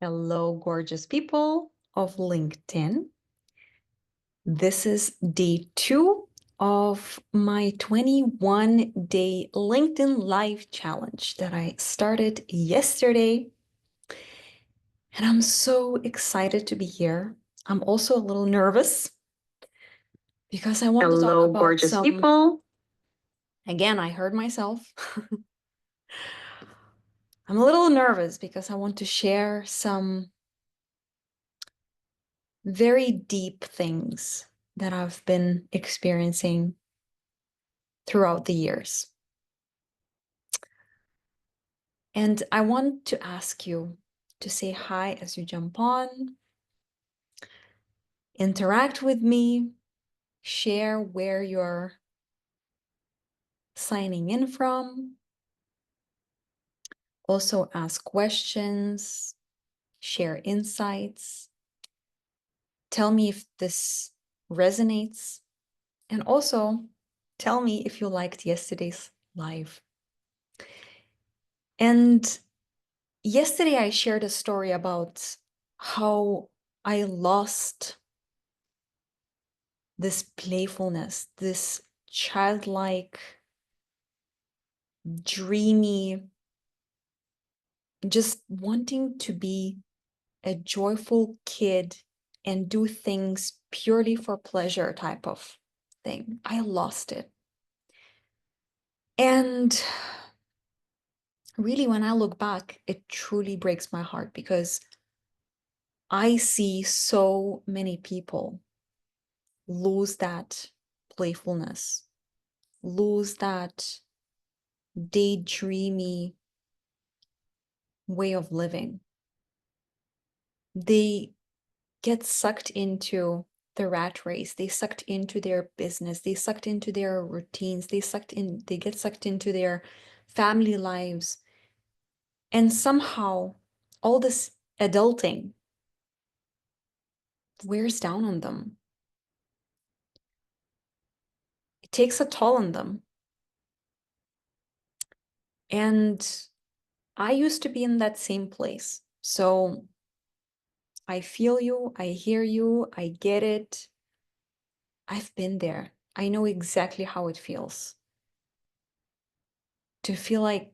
Hello, gorgeous people of LinkedIn. This is day 2 of my 21-day LinkedIn Live challenge that I started yesterday. And I'm so excited to be here. I'm also a little nervous because I want to talk Hello, about gorgeous people. Again, I heard myself. I'm a little nervous because I want to share some very deep things that I've been experiencing throughout the years. And I want to ask you to say hi as you jump on, interact with me, share where you're signing in from, also ask questions, share insights, tell me if this resonates, and also tell me if you liked yesterday's live. And yesterday I shared a story about how I lost this playfulness, this childlike, dreamy, just wanting to be a joyful kid and do things purely for pleasure type of thing. I lost it. And really, when I look back, it truly breaks my heart because I see so many people lose that playfulness, lose that daydreamy way of living. They get sucked into the rat race. They sucked into their business. They sucked into their routines. They get sucked into their family lives. And somehow all this adulting wears down on them. It takes a toll on them. And I used to be in that same place. So I feel you, I hear you, I get it. I've been there. I know exactly how it feels to feel like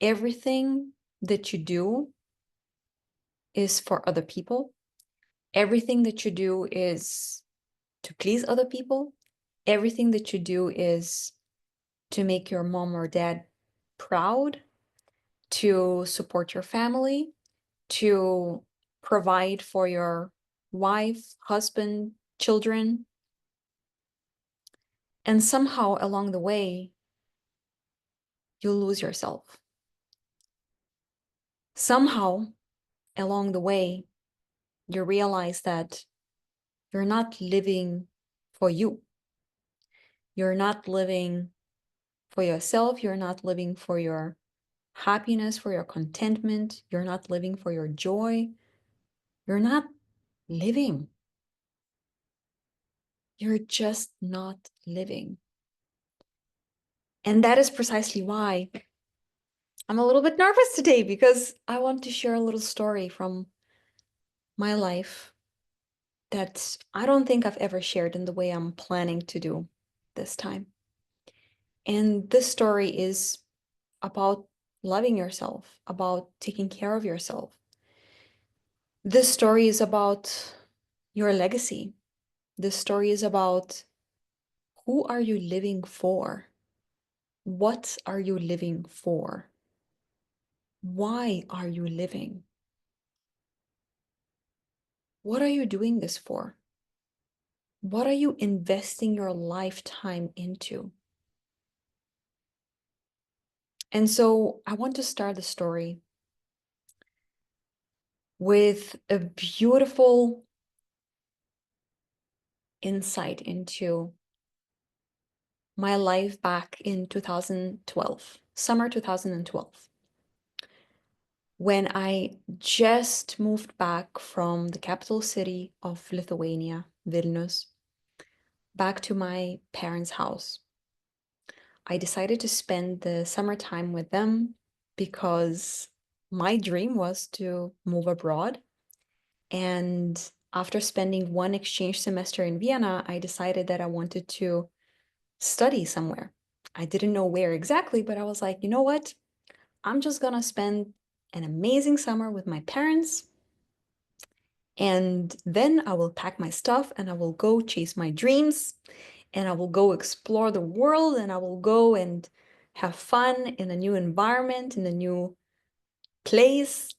everything that you do is for other people. Everything that you do is to please other people. Everything that you do is to make your mom or dad proud, to support your family, to provide for your wife, husband, children. And somehow along the way, you lose yourself. Somehow along the way, you realize that you're not living for you. You're not living for yourself. You're not living for your happiness, for your contentment. You're not living for your joy. You're not living. You're just not living. And that is precisely why I'm a little bit nervous today, because I want to share a little story from my life that I don't think I've ever shared in the way I'm planning to do this time. And this story is about loving yourself, about taking care of yourself. This story is about your legacy. This story is about who are you living for? What are you living for? Why are you living? What are you doing this for? What are you investing your lifetime into? And so I want to start the story with a beautiful insight into my life back in 2012, summer 2012, when I just moved back from the capital city of Lithuania, Vilnius, back to my parents' house. I decided to spend the summertime with them because my dream was to move abroad. And after spending one exchange semester in Vienna, I decided that I wanted to study somewhere. I didn't know where exactly, but I was like, you know what? I'm just gonna spend an amazing summer with my parents, and then I will pack my stuff and I will go chase my dreams, and I will go explore the world, and I will go and have fun in a new environment, in a new place.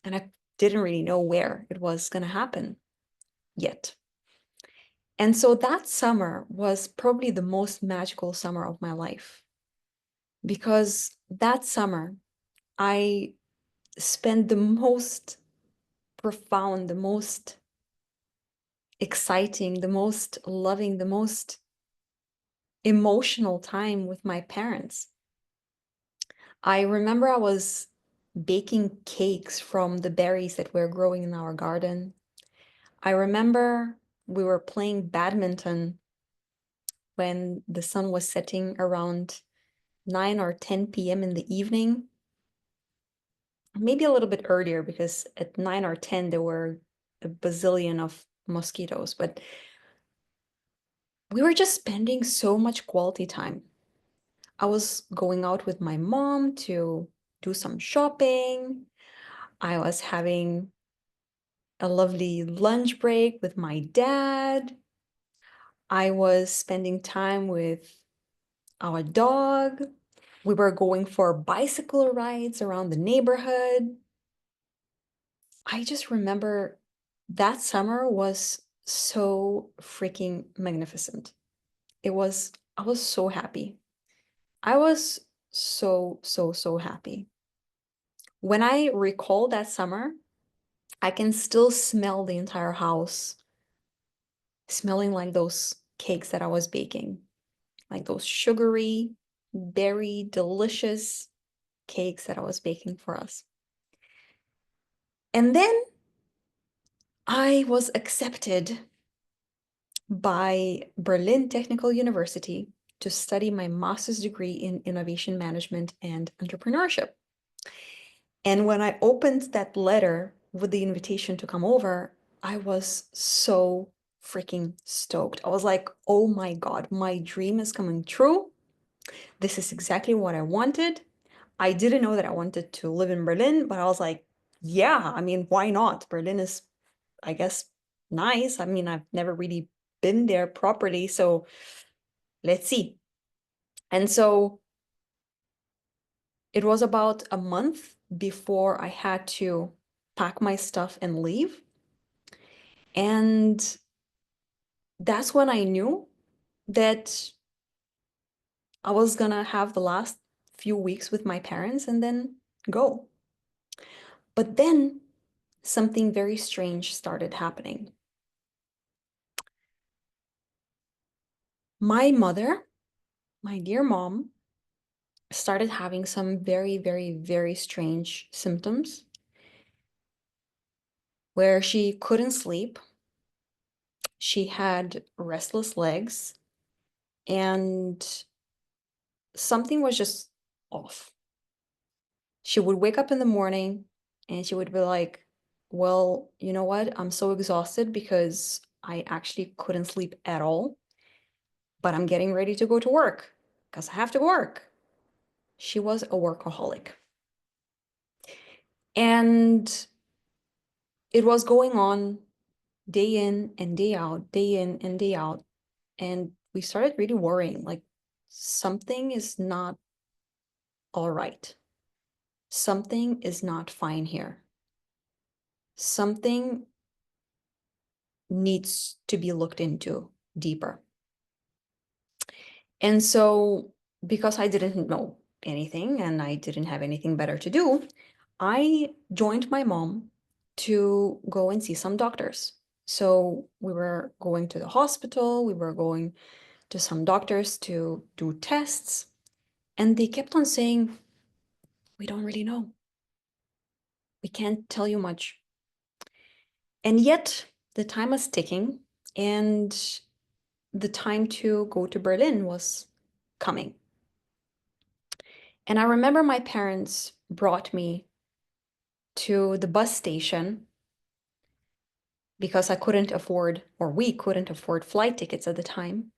And I didn't really know where it was gonna happen yet. And so that summer was probably the most magical summer of my life, because that summer I spent the most profound, the most exciting, the most loving, the most emotional time with my parents. I remember I was baking cakes from the berries that were growing in our garden. I remember we were playing badminton when the sun was setting around 9 or 10 p.m. in the evening. Maybe a little bit earlier, because at 9 or 10 there were a bazillion of mosquitoes, but we were just spending so much quality time. I was going out with my mom to do some shopping. I was having a lovely lunch break with my dad. I was spending time with our dog. We were going for bicycle rides around the neighborhood. I just remember that summer was so freaking magnificent. I was so happy. I was so, so, so happy. When I recall that summer, I can still smell the entire house smelling like those cakes that I was baking, like those sugary, berry, delicious cakes that I was baking for us. And then I was accepted by Berlin Technical University to study my master's degree in innovation management and entrepreneurship. And when I opened that letter with the invitation to come over, I was so freaking stoked. I was like, oh my God, my dream is coming true. This is exactly what I wanted. I didn't know that I wanted to live in Berlin, but I was like, yeah, I mean, why not? Berlin is, I guess, nice. I mean, I've never really been there properly, so let's see. And so it was about a month before I had to pack my stuff and leave. And that's when I knew that I was gonna have the last few weeks with my parents and then go. But then something very strange started happening. My mother, my dear mom, started having some very, very, very strange symptoms where she couldn't sleep. She had restless legs, and something was just off. She would wake up in the morning and she would be like, well, you know what? I'm so exhausted because I actually couldn't sleep at all, but I'm getting ready to go to work because I have to work. She was a workaholic. And it was going on day in and day out, day in and day out. And we started really worrying, like something is not all right. Something is not fine here. Something needs to be looked into deeper. And so, because I didn't know anything and I didn't have anything better to do, I joined my mom to go and see some doctors. So we were going to the hospital, we were going to some doctors to do tests, and they kept on saying, we don't really know. We can't tell you much. And yet the time was ticking, and the time to go to Berlin was coming. And I remember my parents brought me to the bus station because I couldn't afford, or we couldn't afford flight tickets at the time.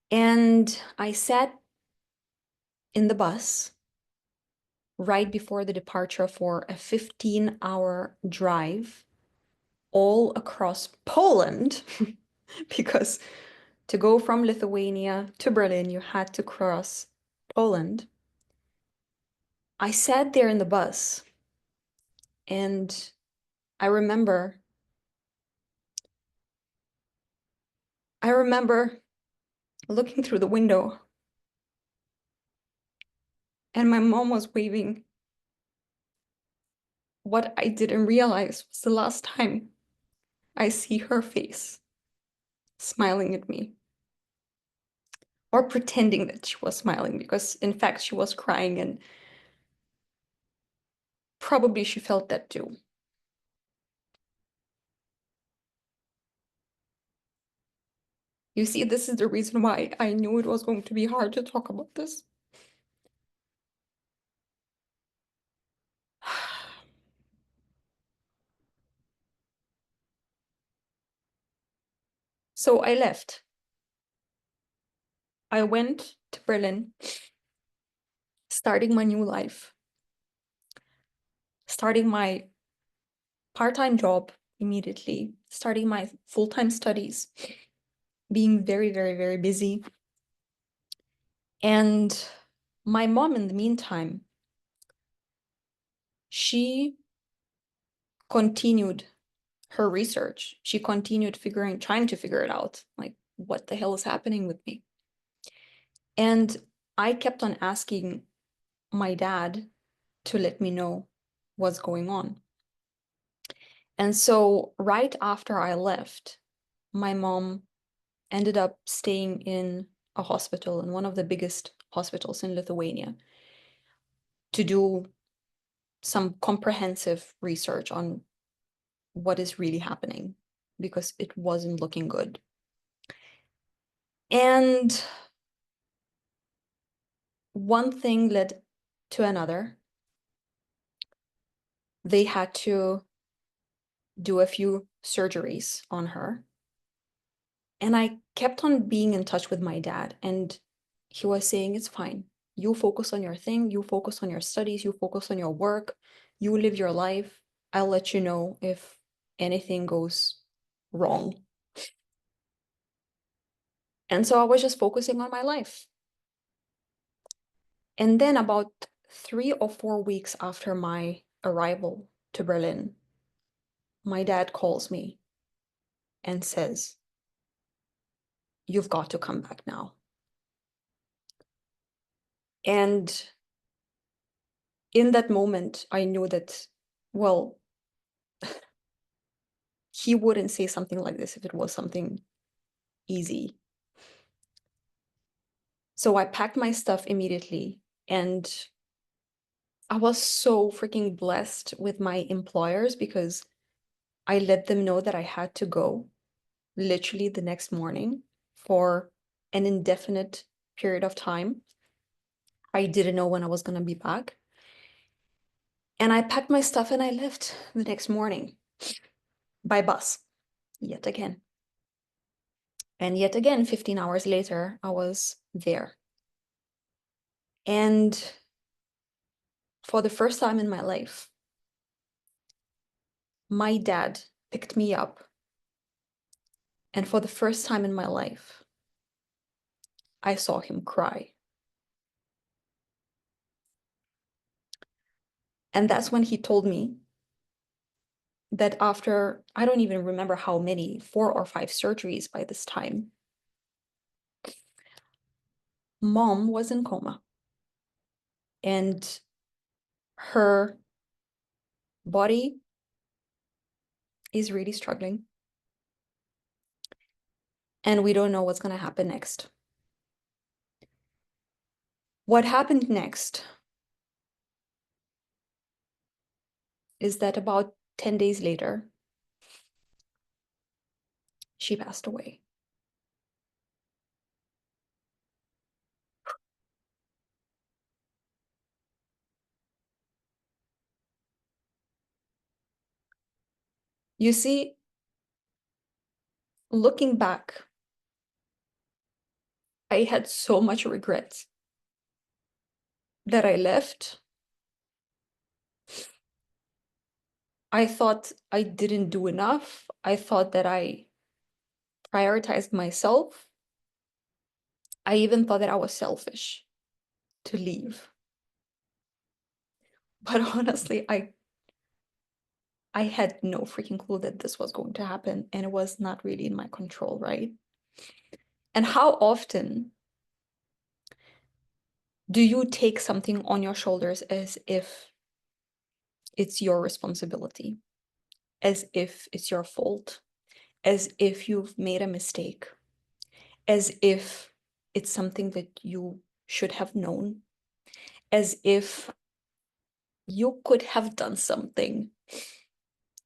And I sat in the bus right before the departure for a 15-hour drive all across Poland because to go from Lithuania to Berlin, you had to cross Poland. I sat there in the bus and I remember looking through the window and my mom was waving. What I didn't realize was the last time I see her face smiling at me, or pretending that she was smiling, because in fact she was crying and probably she felt that too. You see, this is the reason why I knew it was going to be hard to talk about this. So I left. I went to Berlin, starting my new life, starting my part-time job immediately, starting my full-time studies, being very, very, very busy. And my mom, in the meantime, she continued her research. She continued trying to figure it out, like, what the hell is happening with me? And I kept on asking my dad to let me know what's going on. And so right after I left, my mom ended up staying in a hospital, in one of the biggest hospitals in Lithuania, to do some comprehensive research on what is really happening, because it wasn't looking good. And one thing led to another. They had to do a few surgeries on her. And I kept on being in touch with my dad, and he was saying, it's fine. You focus on your thing, you focus on your studies, you focus on your work, you live your life. I'll let you know if anything goes wrong. And so I was just focusing on my life. And then about 3 or 4 weeks after my arrival to Berlin, my dad calls me and says, you've got to come back now. And in that moment, I knew that, well, he wouldn't say something like this if it was something easy. So I packed my stuff immediately, and I was so freaking blessed with my employers because I let them know that I had to go literally the next morning for an indefinite period of time. I didn't know when I was going to be back. And I packed my stuff and I left the next morning by bus, yet again. And yet again, 15 hours later, I was there. And for the first time in my life, my dad picked me up. And for the first time in my life, I saw him cry. And that's when he told me that after, I don't even remember how many, 4 or 5 surgeries by this time, mom was in coma. And her body is really struggling. And we don't know what's going to happen next. What happened next is that about 10 days later, she passed away. You see, looking back, I had so much regret that I left. I thought I didn't do enough. I thought that I prioritized myself. I even thought that I was selfish to leave. But honestly, I had no freaking clue that this was going to happen, and it was not really in my control, right? And how often do you take something on your shoulders as if it's your responsibility, as if it's your fault, as if you've made a mistake, as if it's something that you should have known, as if you could have done something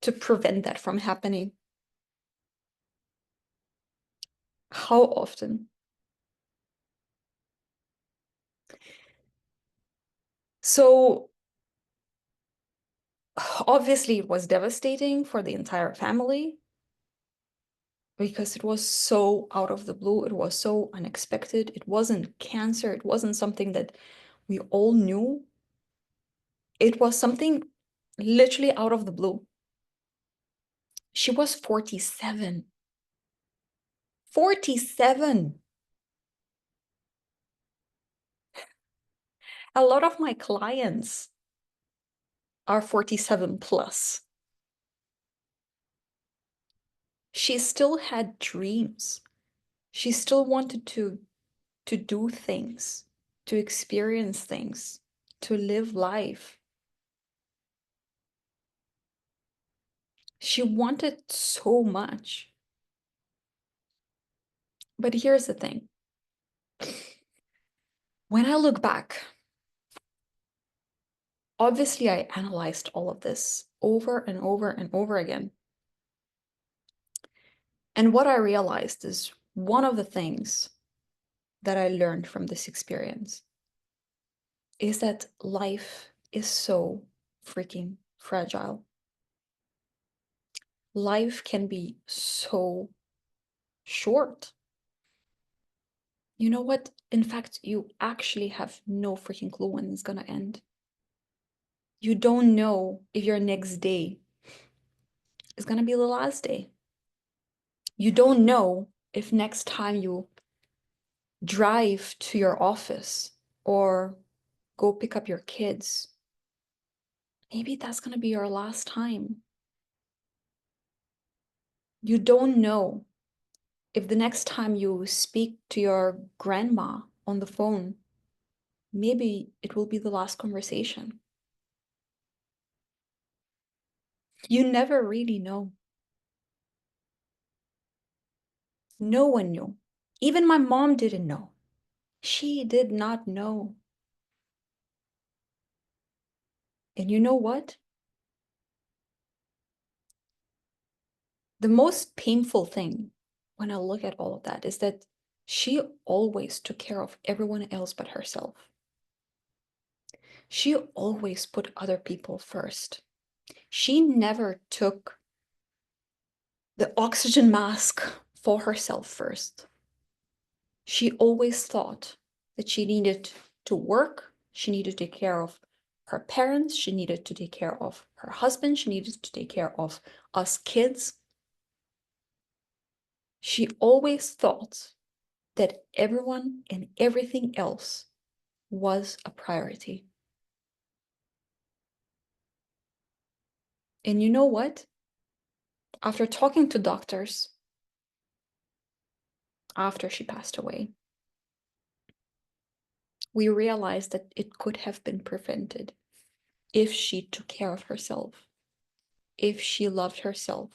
to prevent that from happening? How often? So obviously it was devastating for the entire family because it was so out of the blue. It was so unexpected. It wasn't cancer. It wasn't something that we all knew. It was something literally out of the blue. She was 47. 47. A lot of my clients are 47 plus. She still had dreams. She still wanted to do things, to experience things, to live life. She wanted so much. But here's the thing. When I look back, obviously I analyzed all of this over and over and over again. And what I realized is one of the things that I learned from this experience is that life is so freaking fragile. Life can be so short. You know what? In fact, you actually have no freaking clue when it's gonna end. You don't know if your next day is gonna be the last day. You don't know if next time you drive to your office or go pick up your kids, maybe that's gonna be your last time. You don't know if the next time you speak to your grandma on the phone, maybe it will be the last conversation. You never really know. No one knew. Even my mom didn't know. She did not know. And you know what? The most painful thing when I look at all of that is that she always took care of everyone else but herself. She always put other people first. She never took the oxygen mask for herself first. She always thought that she needed to work, she needed to take care of her parents, she needed to take care of her husband, she needed to take care of us kids. She always thought that everyone and everything else was a priority. And you know what? After talking to doctors after she passed away, we realized that it could have been prevented if she took care of herself, if she loved herself,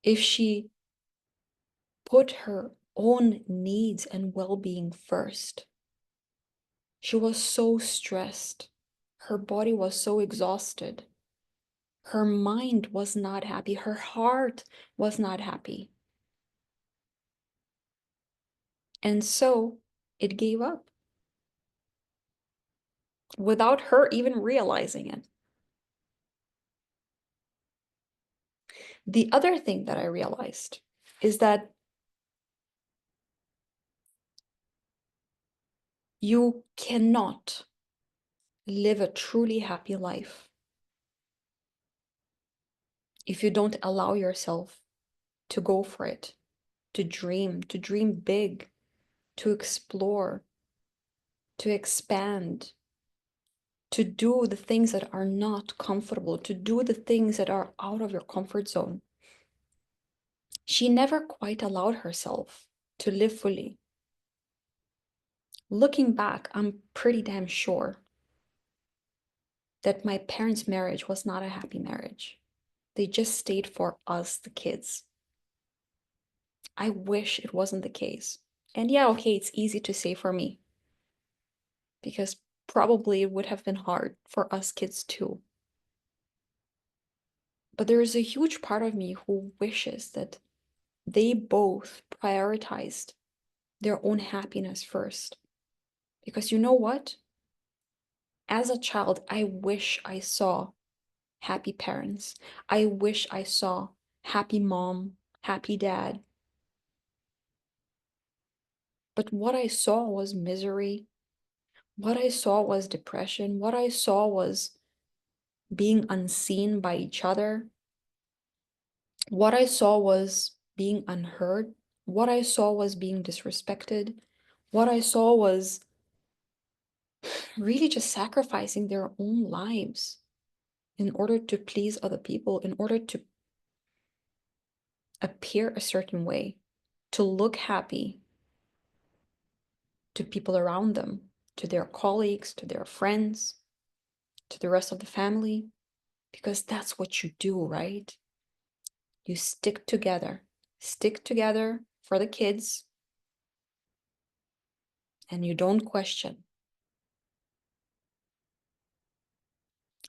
if she put her own needs and well-being first. She was so stressed. Her body was so exhausted. Her mind was not happy. Her heart was not happy. And so it gave up without her even realizing it. The other thing that I realized is that you cannot live a truly happy life if you don't allow yourself to go for it, to dream big, to explore, to expand, to do the things that are not comfortable, to do the things that are out of your comfort zone. She never quite allowed herself to live fully. Looking back, I'm pretty damn sure that my parents' marriage was not a happy marriage. They just stayed for us, the kids. I wish it wasn't the case. And yeah, okay, it's easy to say for me because probably it would have been hard for us kids too. But there is a huge part of me who wishes that they both prioritized their own happiness first. Because you know what? As a child, I wish I saw happy parents. I wish I saw happy mom, happy dad. But what I saw was misery. What I saw was depression. What I saw was being unseen by each other. What I saw was being unheard. What I saw was being disrespected. What I saw was really just sacrificing their own lives in order to please other people, in order to appear a certain way, to look happy to people around them, to their colleagues, to their friends, to the rest of the family, because that's what you do, right? You stick together for the kids, and you don't question.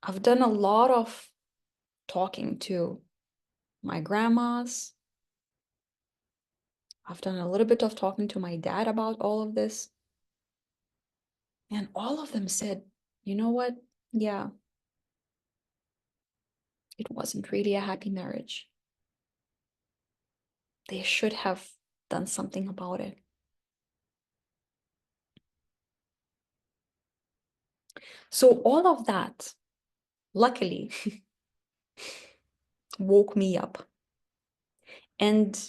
I've done a lot of talking to my grandmas. I've done a little bit of talking to my dad about all of this. And all of them said, you know what? Yeah, it wasn't really a happy marriage. They should have done something about it. So all of that, luckily, woke me up. And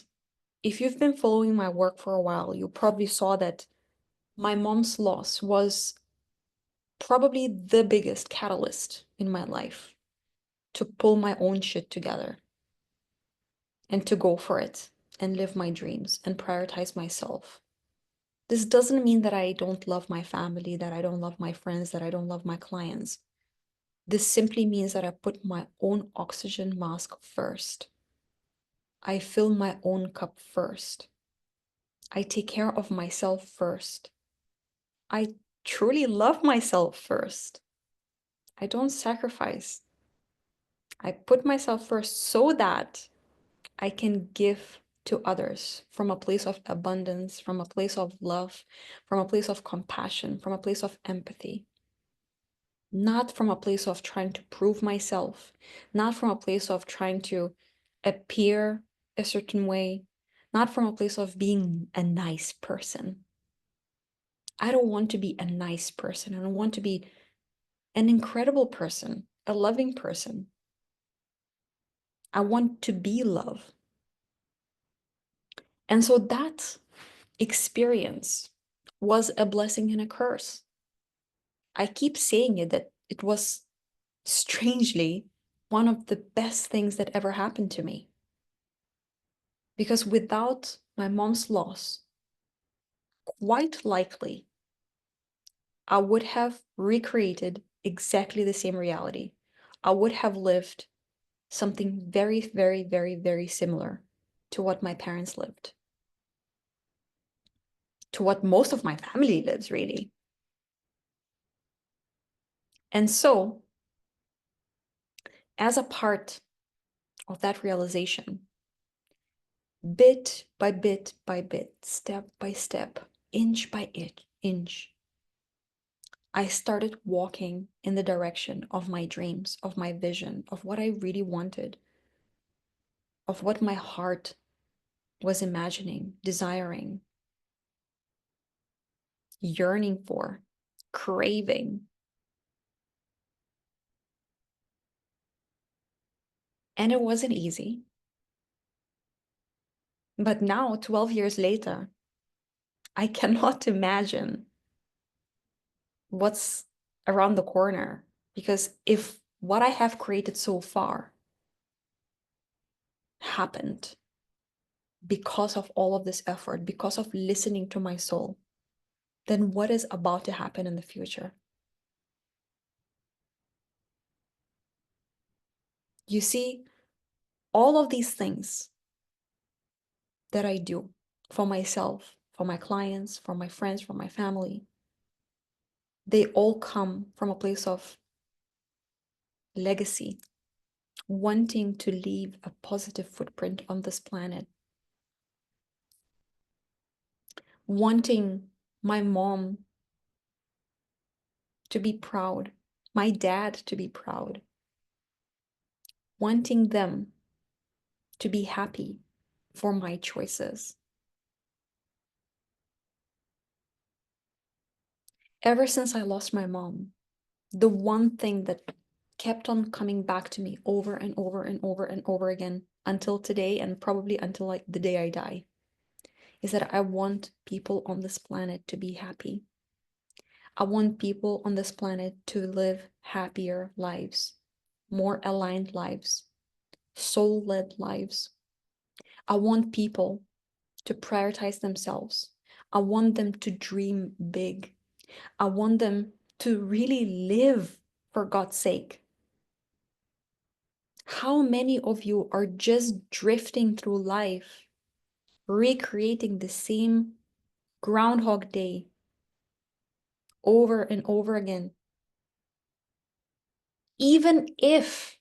if you've been following my work for a while, you probably saw that my mom's loss was probably the biggest catalyst in my life to pull my own shit together and to go for it and live my dreams and prioritize myself. This doesn't mean that I don't love my family, that I don't love my friends, that I don't love my clients. This simply means that I put my own oxygen mask first. I fill my own cup first. I take care of myself first. I truly love myself first. I don't sacrifice. I put myself first so that I can give to others from a place of abundance, from a place of love, from a place of compassion, from a place of empathy. Not from a place of trying to prove myself, not from a place of trying to appear a certain way, not from a place of being a nice person. I don't want to be a nice person. I don't want to be an incredible person, a loving person. I want to be love. And so that experience was a blessing and a curse. I keep saying it that it was strangely one of the best things that ever happened to me. Because without my mom's loss, quite likely I would have recreated exactly the same reality. I would have lived something very, very, very, very similar to what my parents lived, to what most of my family lives, really. And so, as a part of that realization, bit by bit by bit, step by step, inch by inch, I started walking in the direction of my dreams, of my vision, of what I really wanted, of what my heart was imagining, desiring, yearning for, craving. And it wasn't easy. But now, 12 years later, I cannot imagine what's around the corner. Because if what I have created so far happened because of all of this effort, because of listening to my soul, then what is about to happen in the future? You see, all of these things that I do for myself, for my clients, for my friends, for my family, they all come from a place of legacy, wanting to leave a positive footprint on this planet, wanting my mom to be proud, my dad to be proud, wanting them to be happy for my choices. Ever since I lost my mom, the one thing that kept on coming back to me over and over and over and over again until today, and probably until like the day I die, is that I want people on this planet to be happy. I want people on this planet to live happier lives, more aligned lives, soul-led lives. I want people to prioritize themselves. I want them to dream big. I want them to really live for God's sake. How many of you are just drifting through life, recreating the same Groundhog Day over and over again? Even if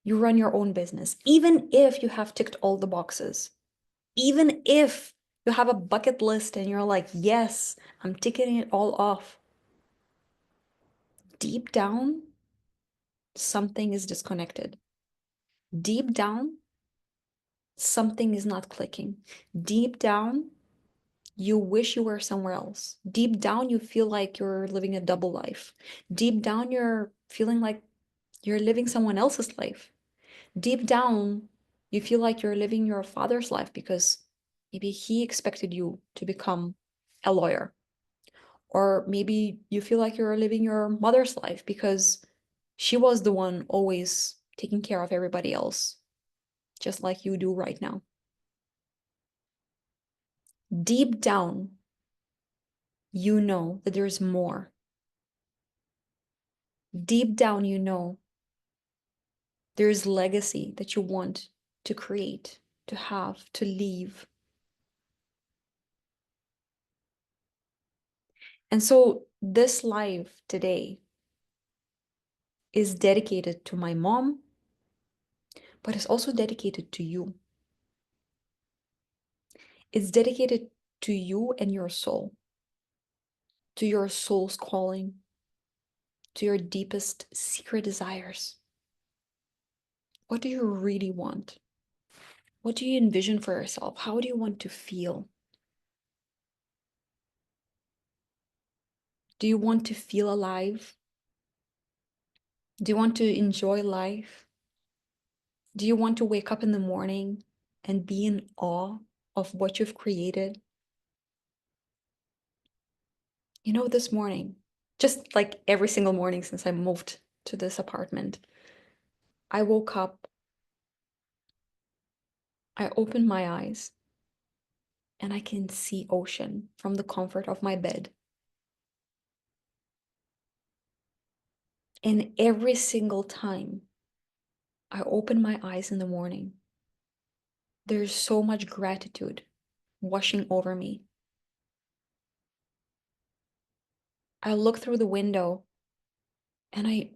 you run your own business, even if you have ticked all the boxes, even if you have a bucket list and you're like, yes, I'm ticking it all off, deep down, something is disconnected. Deep down, something is not clicking. Deep down, you wish you were somewhere else. Deep down, you feel like you're living a double life. Deep down, you're feeling like you're living someone else's life. Deep down, you feel like you're living your father's life because maybe he expected you to become a lawyer. Or maybe you feel like you're living your mother's life because she was the one always taking care of everybody else, just like you do right now. Deep down, you know that there's more. Deep down, you know there's legacy that you want to create, to have, to leave. And so this live today is dedicated to my mom, but it's also dedicated to you. It's dedicated to you and your soul, to your soul's calling, to your deepest secret desires. What do you really want? What do you envision for yourself? How do you want to feel? Do you want to feel alive? Do you want to enjoy life? Do you want to wake up in the morning and be in awe of what you've created? You know, this morning, just like every single morning since I moved to this apartment, I woke up, I opened my eyes, and I can see ocean from the comfort of my bed. And every single time I open my eyes in the morning, there's so much gratitude washing over me. I look through the window and I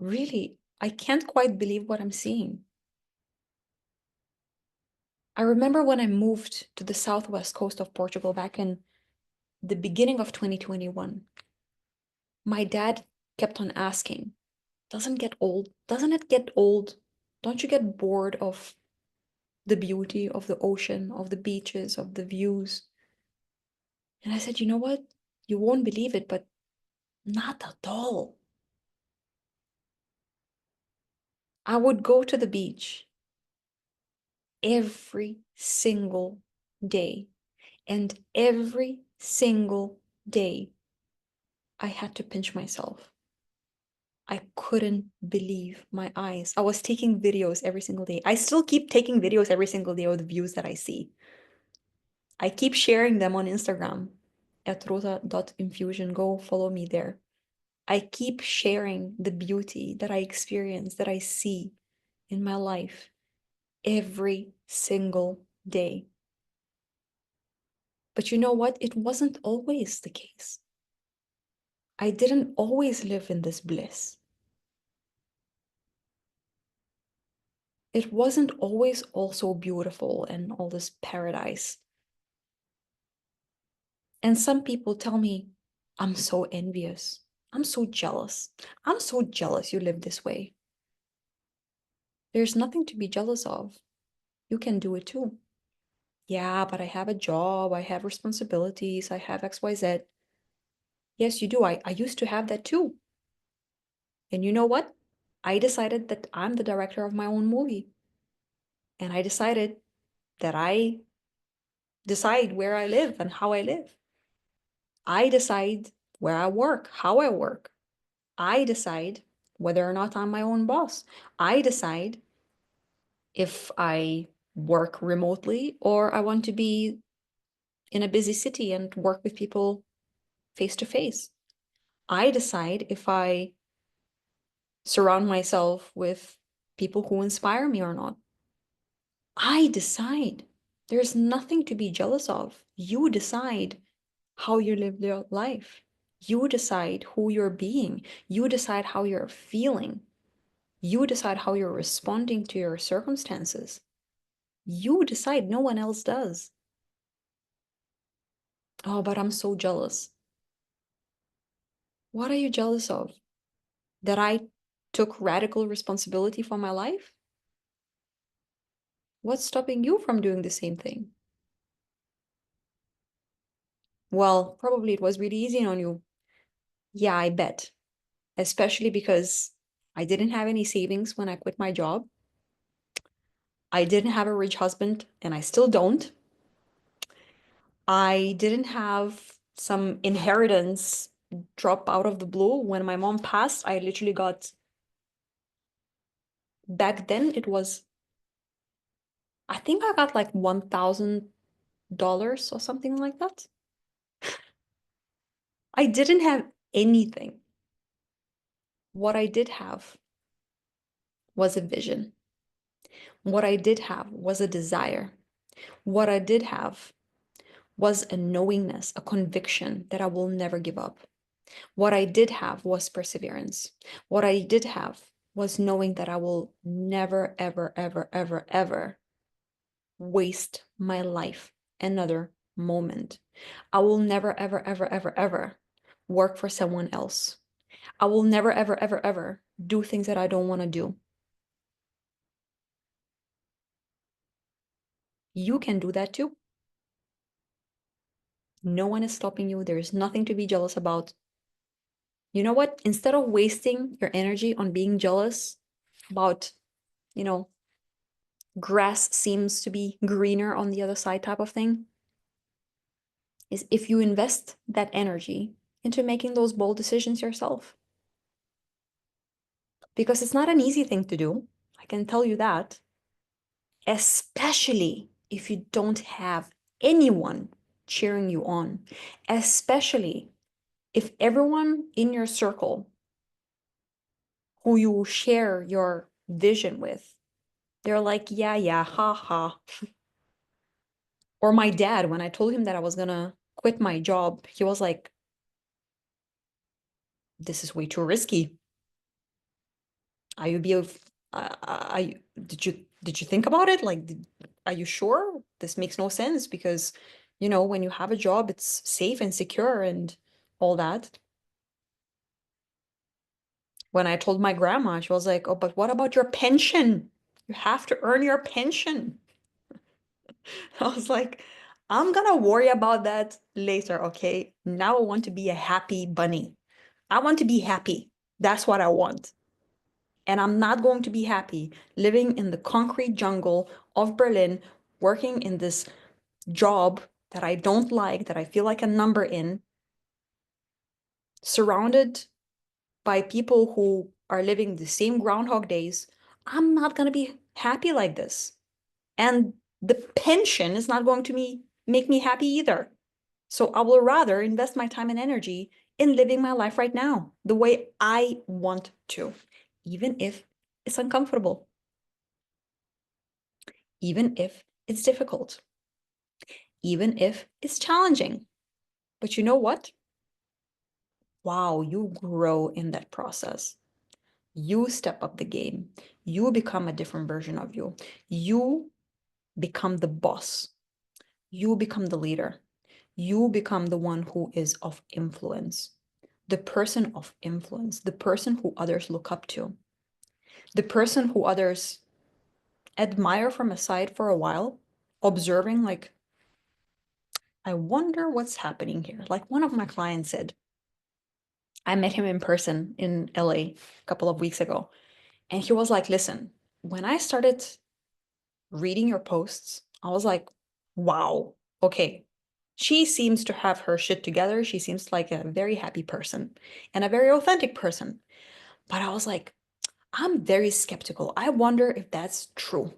can't quite believe what I'm seeing. I remember when I moved to the southwest coast of Portugal back in the beginning of 2021, my dad kept on asking, doesn't it get old Don't you get bored of the beauty of the ocean, of the beaches, of the views? And I said, you know what? You won't believe it, but not at all. I would go to the beach every single day. And every single day, I had to pinch myself. I couldn't believe my eyes. I was taking videos every single day. I still keep taking videos every single day of the views that I see. I keep sharing them on Instagram at ruta.infusion. Go follow me there. I keep sharing the beauty that I experience, that I see in my life every single day. But you know what? It wasn't always the case. I didn't always live in this bliss. It wasn't always all so beautiful and all this paradise. And some people tell me, I'm so envious. I'm so jealous. I'm so jealous you live this way. There's nothing to be jealous of. You can do it too. Yeah, but I have a job, I have responsibilities, I have XYZ. Yes, you do. I used to have that too. And you know what? I decided that I'm the director of my own movie. And I decided that I decide where I live and how I live. I decide where I work, how I work. I decide whether or not I'm my own boss. I decide if I work remotely or I want to be in a busy city and work with people face to face. I decide if I surround myself with people who inspire me or not. I decide. There's nothing to be jealous of. You decide how you live your life. You decide who you're being. You decide how you're feeling. You decide how you're responding to your circumstances. You decide, no one else does. Oh, but I'm so jealous. What are you jealous of? That I took radical responsibility for my life? What's stopping you from doing the same thing? Well, probably it was really easy on you. Yeah, I bet. Especially because I didn't have any savings when I quit my job. I didn't have a rich husband, and I still don't. I didn't have some inheritance drop out of the blue. When my mom passed, I literally got, back then it was, I think I got like $1,000 or something like that. I didn't have anything. What I did have was a vision. What I did have was a desire. What I did have was a knowingness, a conviction that I will never give up. What I did have was perseverance. What I did have was knowing that I will never, ever, ever, ever, ever waste my life another moment. I will never, ever, ever, ever, ever work for someone else. I will never, ever, ever, ever do things that I don't want to do. You can do that too. No one is stopping you. There is nothing to be jealous about. You know what? Instead of wasting your energy on being jealous about, you know, grass seems to be greener on the other side type of thing, is if you invest that energy into making those bold decisions yourself. Because it's not an easy thing to do. I can tell you that. Especially if you don't have anyone cheering you on. Especially if everyone in your circle who you share your vision with, they're like, yeah, yeah, ha, ha. Or my dad, when I told him that I was gonna quit my job, he was like, this is way too risky. Are you be did you think about it? Like, are you sure? This makes no sense because, when you have a job, it's safe and secure and all that. When I told my grandma, she was like, oh, but what about your pension? You have to earn your pension. I was like, I'm gonna worry about that later, okay? Now I want to be a happy bunny. I want to be happy. That's what I want. And I'm not going to be happy living in the concrete jungle of Berlin, working in this job that I don't like, that I feel like a number in, surrounded by people who are living the same Groundhog Days. I'm not going to be happy like this. And the pension is not going to make me happy either. So I will rather invest my time and energy in living my life right now, the way I want to, even if it's uncomfortable, even if it's difficult, even if it's challenging. But you know what? Wow, you grow in that process. You step up the game. You become a different version of you. You become the boss. You become the leader. You become the one who is of influence, the person of influence, the person who others look up to, the person who others admire from a side for a while, observing, like, I wonder what's happening here. Like one of my clients said, I met him in person in LA a couple of weeks ago. And he was like, listen, when I started reading your posts, I was like, wow, okay. She seems to have her shit together. She seems like a very happy person and a very authentic person. But I was like, I'm very skeptical. I wonder if that's true.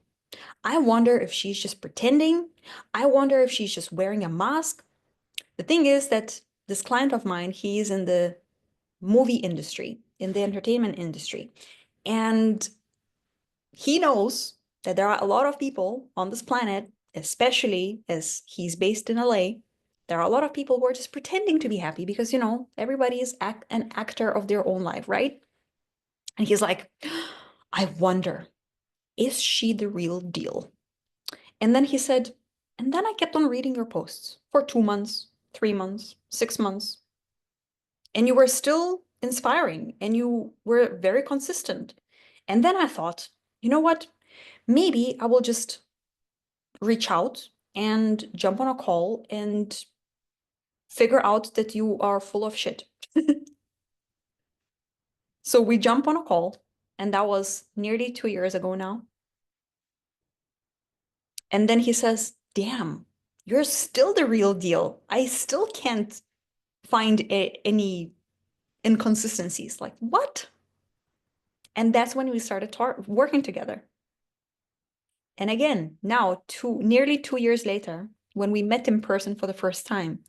I wonder if she's just pretending. I wonder if she's just wearing a mask. The thing is that this client of mine, he's in the movie industry, in the entertainment industry. And he knows that there are a lot of people on this planet, especially as he's based in LA. There are a lot of people who are just pretending to be happy because, everybody is an actor of their own life, right? And he's like, I wonder, is she the real deal? And then he said, and then I kept on reading your posts for 2 months, 3 months, 6 months. And you were still inspiring and you were very consistent. And then I thought, you know what? Maybe I will just reach out and jump on a call and figure out that you are full of shit. So we jump on a call, and that was nearly 2 years ago now. And then he says, damn, you're still the real deal. I still can't find any inconsistencies. Like, what? And that's when we started working together. And again, now, nearly 2 years later, when we met in person for the first time,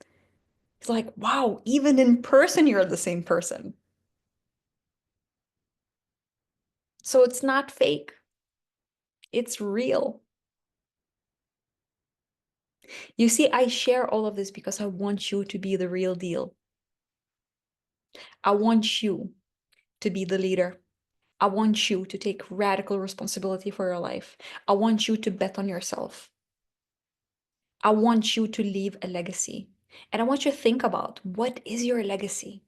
it's like, wow, even in person, you're the same person. So it's not fake, it's real. You see, I share all of this because I want you to be the real deal. I want you to be the leader. I want you to take radical responsibility for your life. I want you to bet on yourself. I want you to leave a legacy. And I want you to think about, what is your legacy?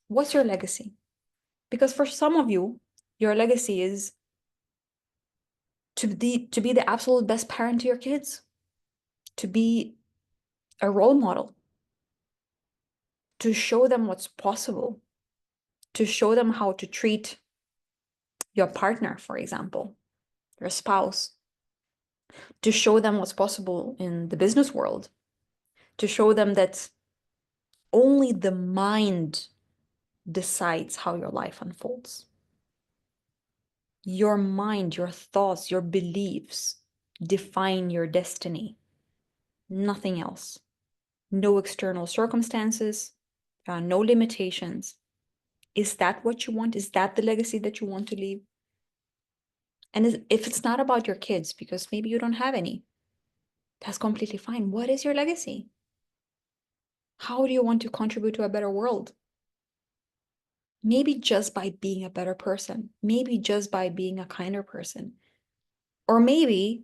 What's your legacy? Because for some of you, your legacy is to be the absolute best parent to your kids, to be a role model, to show them what's possible, to show them how to treat your partner, for example, your spouse, to show them what's possible in the business world, to show them that only the mind decides how your life unfolds. Your mind, your thoughts, your beliefs define your destiny, nothing else. No external circumstances, no limitations. Is that what you want? Is that the legacy that you want to leave? And if it's not about your kids, because maybe you don't have any, that's completely fine. What is your legacy? How do you want to contribute to a better world? Maybe just by being a better person, maybe just by being a kinder person, or maybe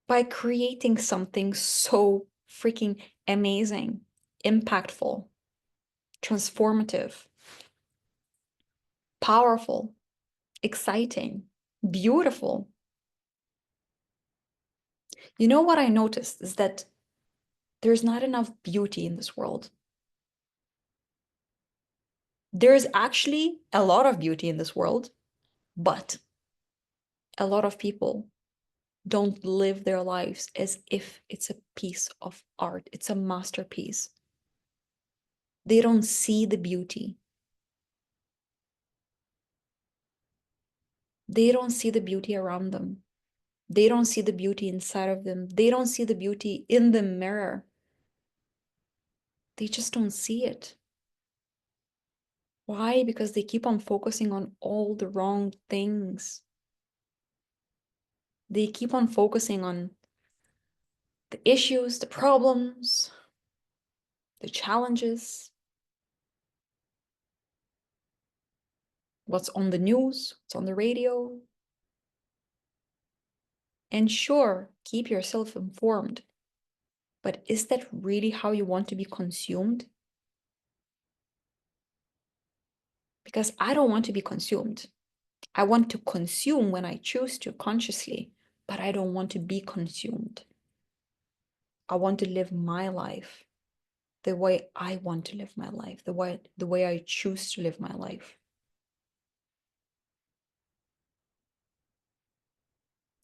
by creating something so freaking amazing, impactful, transformative, powerful, exciting, beautiful. You know what I noticed is that there's not enough beauty in this world. There's actually a lot of beauty in this world, but a lot of people don't live their lives as if it's a piece of art, it's a masterpiece. They don't see the beauty. They don't see the beauty around them. They don't see the beauty inside of them. They don't see the beauty in the mirror. They just don't see it. Why? Because they keep on focusing on all the wrong things. They keep on focusing on the issues, the problems, the challenges, what's on the news, what's on the radio. And sure, keep yourself informed. But is that really how you want to be consumed? Because I don't want to be consumed. I want to consume when I choose to consciously, but I don't want to be consumed. I want to live my life the way I want to live my life, the way I choose to live my life.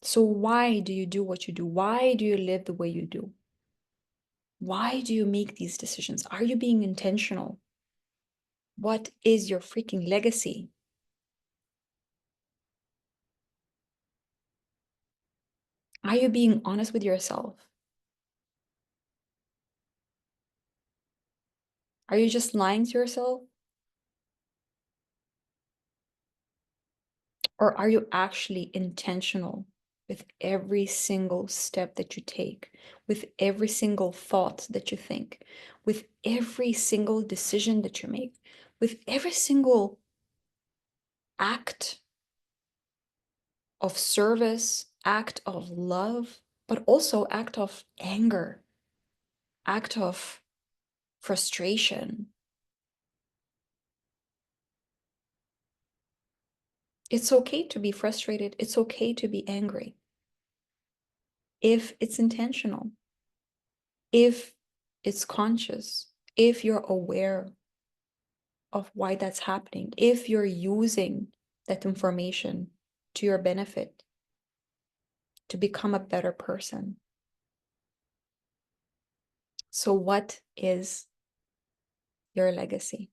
So why do you do what you do? Why do you live the way you do? Why do you make these decisions? Are you being intentional? What is your freaking legacy? Are you being honest with yourself? Are you just lying to yourself? Or are you actually intentional with every single step that you take, with every single thought that you think, with every single decision that you make, with every single act of service, act of love, but also act of anger, act of frustration? It's okay to be frustrated. It's okay to be angry if it's intentional, if it's conscious, if you're aware of why that's happening, if you're using that information to your benefit to become a better person. So, what is your legacy?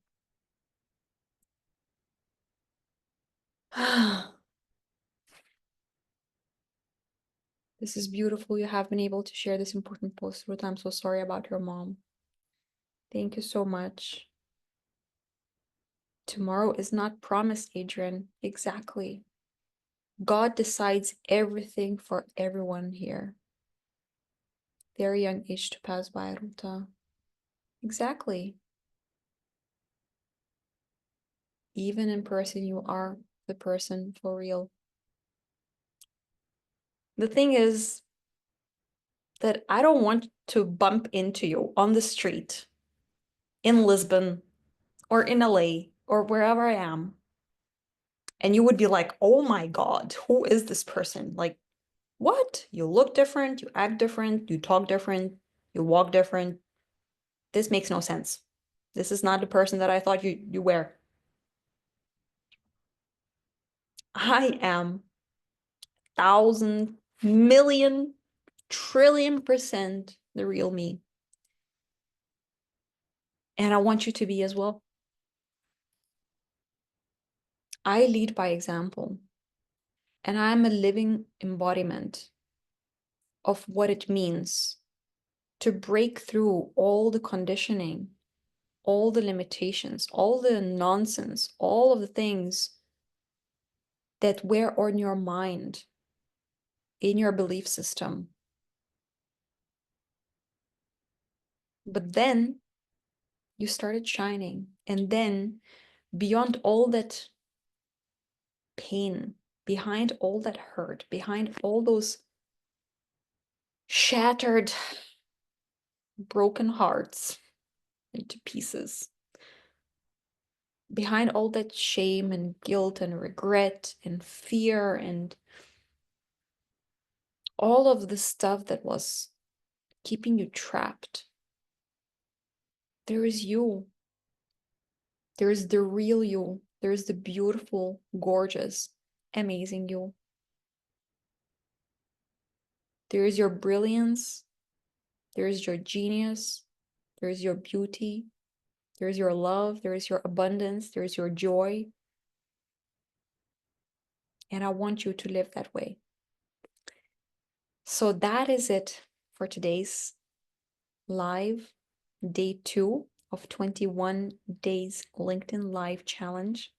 This is beautiful. You have been able to share this important post, Ruta. I'm so sorry about your mom. Thank you so much. Tomorrow is not promised, Adrian. Exactly. God decides everything for everyone here. Very young age to pass by, Ruta. Exactly. Even in person, you are the person for real. The thing is that I don't want to bump into you on the street in Lisbon or in LA or wherever I am. And you would be like, oh my God, who is this person? Like, what? You look different, you act different, you talk different, you walk different. This makes no sense. This is not the person that I thought you were. I am 1,000,000,000,000,000,000,000,000% the real me. And I want you to be as well. I lead by example, and I'm a living embodiment of what it means to break through all the conditioning, all the limitations, all the nonsense, all of the things that were on your mind, in your belief system. But then you started shining, and then beyond all that pain, behind all that hurt, behind all those shattered, broken hearts into pieces, behind all that shame and guilt and regret and fear and all of the stuff that was keeping you trapped, there is you. There is the real you. There is the beautiful, gorgeous, amazing you. There is your brilliance. There is your genius. There is your beauty. There is your love. There is your abundance. There is your joy. And I want you to live that way. So that is it for today's live, day 2 of 21 days LinkedIn Live Challenge.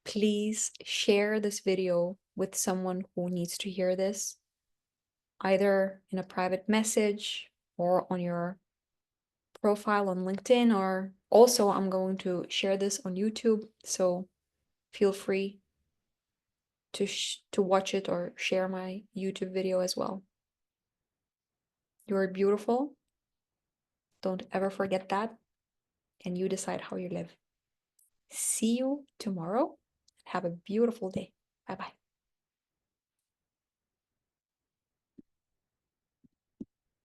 Please share this video with someone who needs to hear this, either in a private message or on your profile on LinkedIn, or also I'm going to share this on YouTube, so feel free to watch it or share my YouTube video as well. You're beautiful. Don't ever forget that. And you decide how you live. See you tomorrow. Have a beautiful day. Bye-bye.